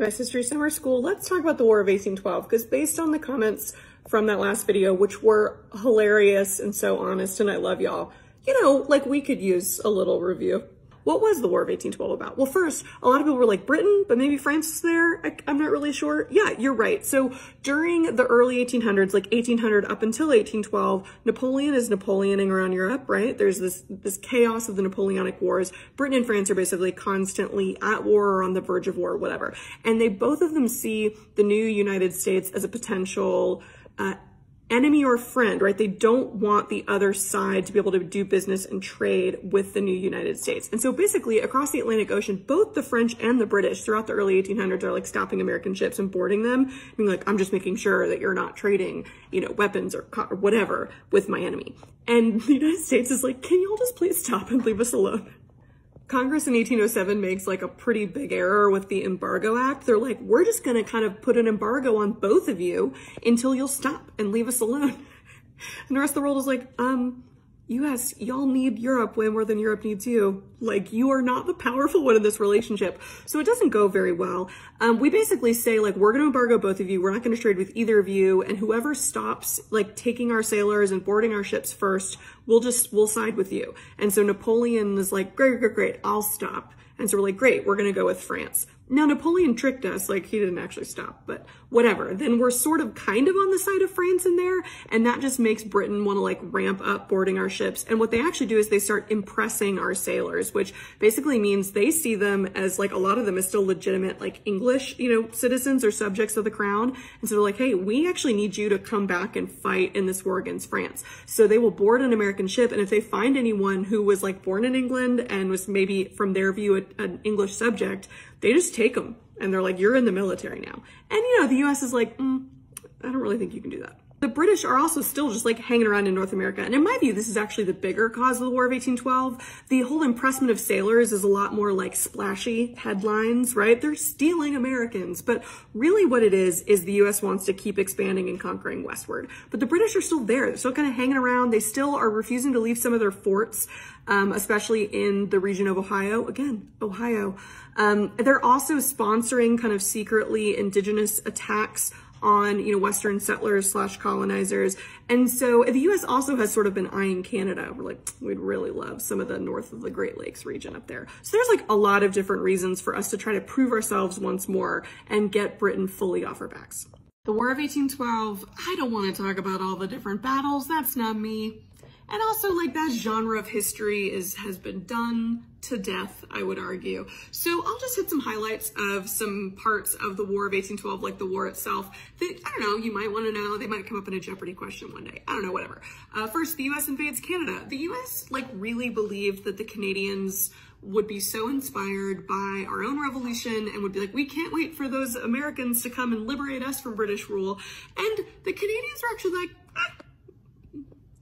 US History Summer School, let's talk about the War of 1812, because based on the comments from that last video, which were hilarious and so honest, and I love y'all, you know, like we could use a little review. What was the War of 1812 about? Well, first, a lot of people were like, Britain, but maybe France was there. I'm not really sure. Yeah, you're right. So during the early 1800s, like 1800 up until 1812, Napoleon is Napoleoning around Europe, right? There's this chaos of the Napoleonic Wars. Britain and France are basically constantly at war or on the verge of war, whatever. And they both of them see the new United States as a potential enemy or friend, right? They don't want the other side to be able to do business and trade with the new United States. And so basically across the Atlantic Ocean, both the French and the British throughout the early 1800s are like stopping American ships and boarding them, being like, I'm just making sure that you're not trading, you know, weapons or whatever with my enemy. And the United States is like, can y'all just please stop and leave us alone? Congress in 1807 makes like a pretty big error with the Embargo Act. They're like, we're just going to kind of put an embargo on both of you until you'll stop and leave us alone. And the rest of the world is like, US, y'all need Europe way more than Europe needs you. Like, you are not the powerful one in this relationship. So it doesn't go very well. We basically say, like, we're going to embargo both of you. We're not going to trade with either of you. And whoever stops, like, taking our sailors and boarding our ships first, we'll side with you. And so Napoleon is like, great, I'll stop. And so we're like, great, we're going to go with France. Now, Napoleon tricked us, like he didn't actually stop, but whatever. Then we're sort of kind of on the side of France in there, and that just makes Britain want to like ramp up boarding our ships. And what they actually do is they start impressing our sailors, which basically means they see them as like, a lot of them as still legitimate like English, you know, citizens or subjects of the crown. And so they're like, hey, we actually need you to come back and fight in this war against France. So they will board an American ship, and if they find anyone who was like born in England and was maybe from their view an English subject, they just take them and they're like, you're in the military now. And you know, the US is like, I don't really think you can do that. The British are also still just like hanging around in North America. And in my view, this is actually the bigger cause of the War of 1812. The whole impressment of sailors is a lot more like splashy headlines, right? They're stealing Americans. But really what it is the US wants to keep expanding and conquering westward. But the British are still there. They're still kind of hanging around. They still are refusing to leave some of their forts, especially in the region of Ohio. Again, Ohio. They're also sponsoring kind of secretly indigenous attacks on, you know, Western settlers / colonizers. And so the US also has sort of been eyeing Canada. We're like, we'd really love some of the north of the Great Lakes region up there. So there's like a lot of different reasons for us to try to prove ourselves once more and get Britain fully off our backs. The War of 1812, I don't want to talk about all the different battles. That's not me. And also, like, that genre of history has been done to death, I would argue. So I'll just hit some highlights of some parts of the War of 1812, like the war itself, that, I don't know, you might want to know. They might come up in a Jeopardy question one day. I don't know, whatever. First, the US invades Canada. The US, like, really believed that the Canadians would be so inspired by our own revolution and would be like, we can't wait for those Americans to come and liberate us from British rule. And the Canadians were actually like,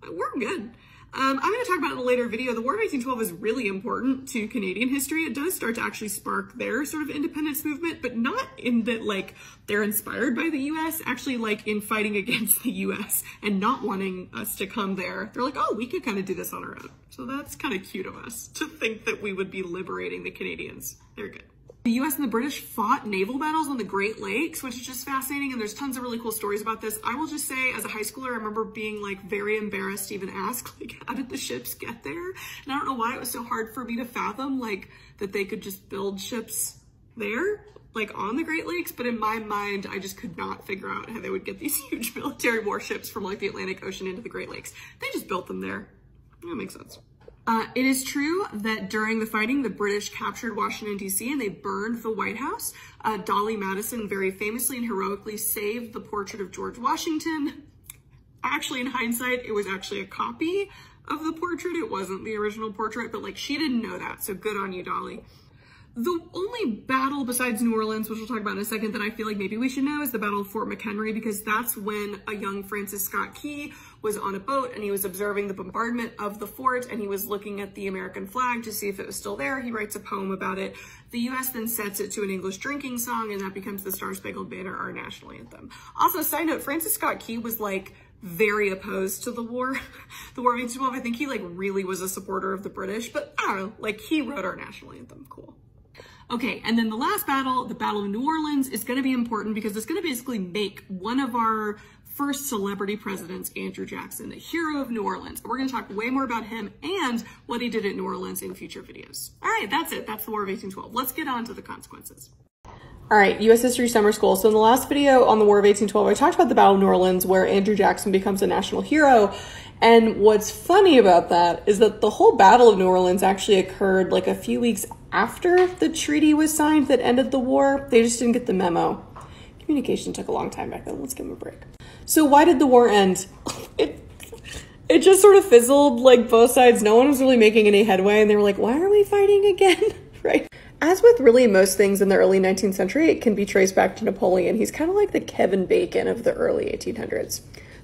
we're good. I'm going to talk about in a later video. The War of 1812 is really important to Canadian history. It does start to actually spark their sort of independence movement, but not in that like they're inspired by the US, actually like in fighting against the US and not wanting us to come there. They're like, oh, we could kind of do this on our own. So that's kind of cute of us to think that we would be liberating the Canadians. They're good. The US and the British fought naval battles on the Great Lakes, which is just fascinating, and there's tons of really cool stories about this. I will just say, as a high schooler, I remember being like very embarrassed to even ask, like, how did the ships get there? And I don't know why it was so hard for me to fathom, like, that they could just build ships there, like on the Great Lakes, but in my mind, I just could not figure out how they would get these huge military warships from like the Atlantic Ocean into the Great Lakes. They just built them there. That makes sense. It is true that during the fighting, the British captured Washington, D.C., and they burned the White House. Dolly Madison very famously and heroically saved the portrait of George Washington. Actually, in hindsight, it was actually a copy of the portrait. It wasn't the original portrait, but like she didn't know that, so good on you, Dolly. The only battle besides New Orleans, which we'll talk about in a second, that I feel like maybe we should know is the Battle of Fort McHenry, because that's when a young Francis Scott Key was on a boat and he was observing the bombardment of the fort and he was looking at the American flag to see if it was still there. He writes a poem about it. The US then sets it to an English drinking song, and that becomes the Star Spangled Banner, our national anthem. Also, side note, Francis Scott Key was like very opposed to the war. The War of 1812, I think he like really was a supporter of the British, but I don't know, like he wrote our national anthem. Cool. Okay, and then the last battle, the Battle of New Orleans, is going to be important because it's going to basically make one of our first celebrity presidents, Andrew Jackson, the hero of New Orleans. We're going to talk way more about him and what he did at New Orleans in future videos. All right, that's it. That's the War of 1812. Let's get on to the consequences. All right, U.S. History Summer School. So in the last video on the War of 1812, I talked about the Battle of New Orleans where Andrew Jackson becomes a national hero. And what's funny about that is that the whole Battle of New Orleans actually occurred like a few weeks after the treaty was signed that ended the war. They just didn't get the memo. Communication took a long time back then. Let's give them a break. So why did the war end? It just sort of fizzled, like both sides. No one was really making any headway. And they were like, why are we fighting again? Right? As with really most things in the early 19th century, it can be traced back to Napoleon. He's kind of like the Kevin Bacon of the early 1800s.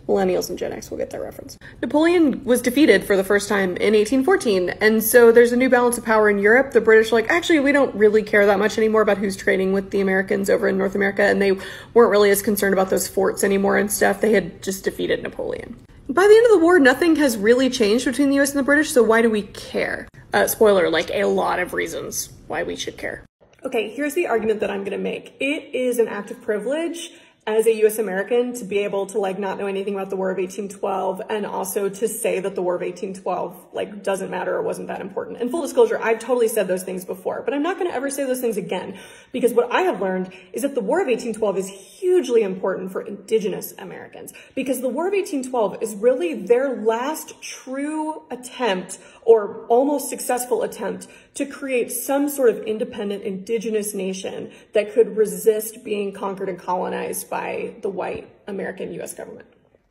Millennials and Gen X will get that reference. Napoleon was defeated for the first time in 1814, and so there's a new balance of power in Europe. The British are like, actually, we don't really care that much anymore about who's trading with the Americans over in North America, and they weren't really as concerned about those forts anymore and stuff. They had just defeated Napoleon. By the end of the war, nothing has really changed between the US and the British, so why do we care? Spoiler, like a lot of reasons why we should care. Okay, here's the argument that I'm gonna make. It is an act of privilege as a US American to be able to like not know anything about the War of 1812 and also to say that the War of 1812 like doesn't matter or wasn't that important. And full disclosure, I've totally said those things before, but I'm not gonna ever say those things again because what I have learned is that the War of 1812 is hugely important for Indigenous Americans because the War of 1812 is really their last true attempt or almost successful attempt to create some sort of independent Indigenous nation that could resist being conquered and colonized by the white American US government.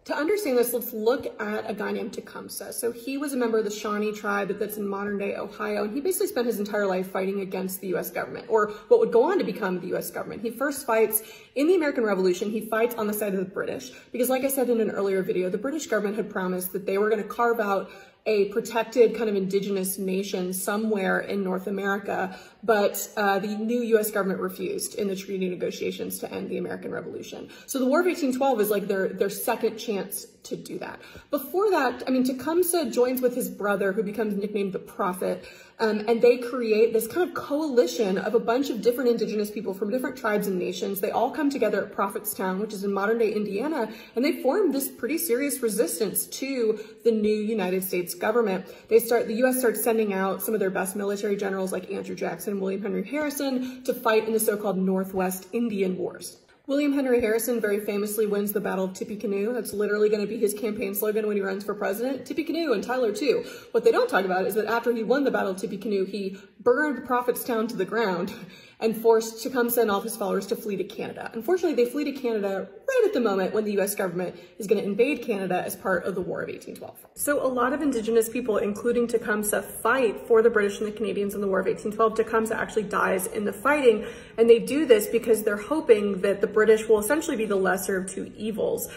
To understand this, let's look at a guy named Tecumseh. So he was a member of the Shawnee tribe that's in modern-day Ohio, and he basically spent his entire life fighting against the US government, or what would go on to become the US government. He first fights in the American Revolution. He fights on the side of the British, because like I said in an earlier video, the British government had promised that they were going to carve out a protected kind of indigenous nation somewhere in North America, but the new US government refused in the treaty negotiations to end the American Revolution. So the War of 1812 is like their second chance to do that. Before that, I mean, Tecumseh joins with his brother, who becomes nicknamed the Prophet, and they create this kind of coalition of a bunch of different indigenous people from different tribes and nations. They all come together at Prophetstown, which is in modern-day Indiana, and they form this pretty serious resistance to the new United States government. The U.S. starts sending out some of their best military generals like Andrew Jackson and William Henry Harrison to fight in the so-called Northwest Indian Wars. William Henry Harrison very famously wins the Battle of Tippecanoe. That's literally going to be his campaign slogan when he runs for president. Tippecanoe and Tyler too. What they don't talk about is that after he won the Battle of Tippecanoe, he burned Prophetstown to the ground and forced Tecumseh and all of his followers to flee to Canada. Unfortunately, they flee to Canada right at the moment when the US government is going to invade Canada as part of the War of 1812. So a lot of Indigenous people, including Tecumseh, fight for the British and the Canadians in the War of 1812. Tecumseh actually dies in the fighting, and they do this because they're hoping that the British will essentially be the lesser of two evils,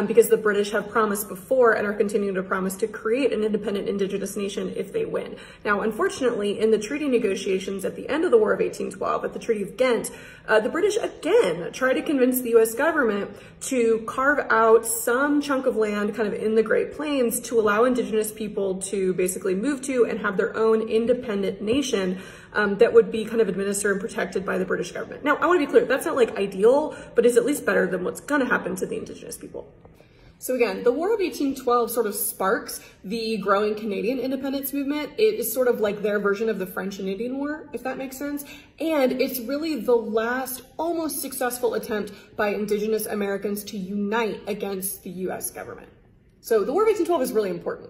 because the British have promised before and are continuing to promise to create an independent Indigenous nation if they win. Now, unfortunately, in the treaty negotiations at the end of the War of 1812, at the Treaty of Ghent, the British again try to convince the US government to carve out some chunk of land kind of in the Great Plains to allow Indigenous people to basically move to and have their own independent nation that would be kind of administered and protected by the British government. Now, I want to be clear, that's not like ideal, but is at least better than what's going to happen to the Indigenous people. So again, the War of 1812 sort of sparks the growing Canadian independence movement. It is sort of like their version of the French and Indian War, if that makes sense. And it's really the last almost successful attempt by Indigenous Americans to unite against the US government. So the War of 1812 is really important.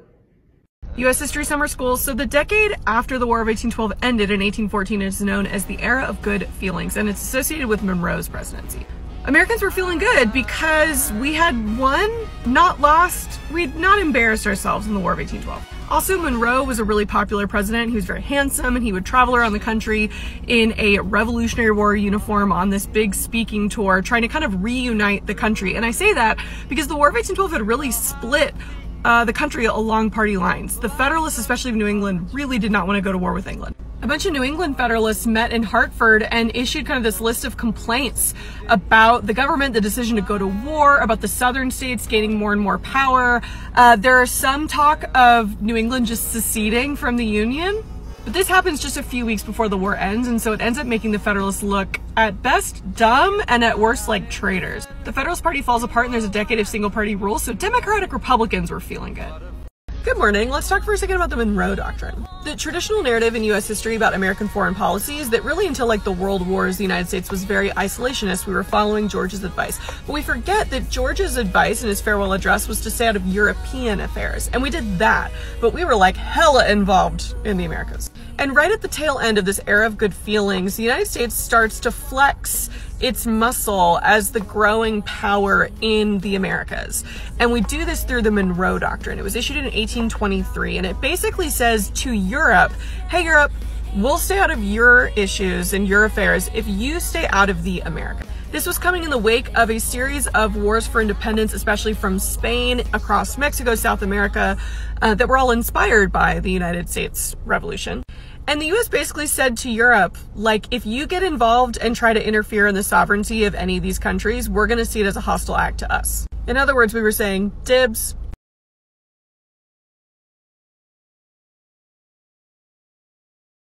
U.S. History Summer School. So the decade after the War of 1812 ended in 1814 is known as the Era of Good Feelings, and it's associated with Monroe's presidency. Americans were feeling good because we had won, not lost. We'd not embarrassed ourselves in the War of 1812. Also, Monroe was a really popular president. He was very handsome, and he would travel around the country in a Revolutionary War uniform on this big speaking tour, trying to kind of reunite the country. And I say that because the War of 1812 had really split the country along party lines. The Federalists, especially of New England, really did not want to go to war with England. A bunch of New England Federalists met in Hartford and issued kind of this list of complaints about the government, the decision to go to war, about the southern states gaining more and more power. There are some talk of New England just seceding from the Union. But this happens just a few weeks before the war ends, and so it ends up making the Federalists look, at best, dumb, and at worst, like traitors. The Federalist Party falls apart and there's a decade of single-party rule, so Democratic Republicans were feeling good. Good morning. Let's talk for a second about the Monroe Doctrine. The traditional narrative in U.S. history about American foreign policy is that really until like the World Wars, the United States was very isolationist. We were following George's advice. But we forget that George's advice in his farewell address was to stay out of European affairs. And we did that, but we were like hella involved in the Americas. And right at the tail end of this era of good feelings, the United States starts to flex its muscle as the growing power in the Americas. And we do this through the Monroe Doctrine. It was issued in 1823, and it basically says to Europe, hey Europe, we'll stay out of your issues and your affairs if you stay out of the Americas. This was coming in the wake of a series of wars for independence, especially from Spain, across Mexico, South America, that were all inspired by the United States Revolution. And the US basically said to Europe, like, if you get involved and try to interfere in the sovereignty of any of these countries, we're going to see it as a hostile act to us. In other words, we were saying, dibs,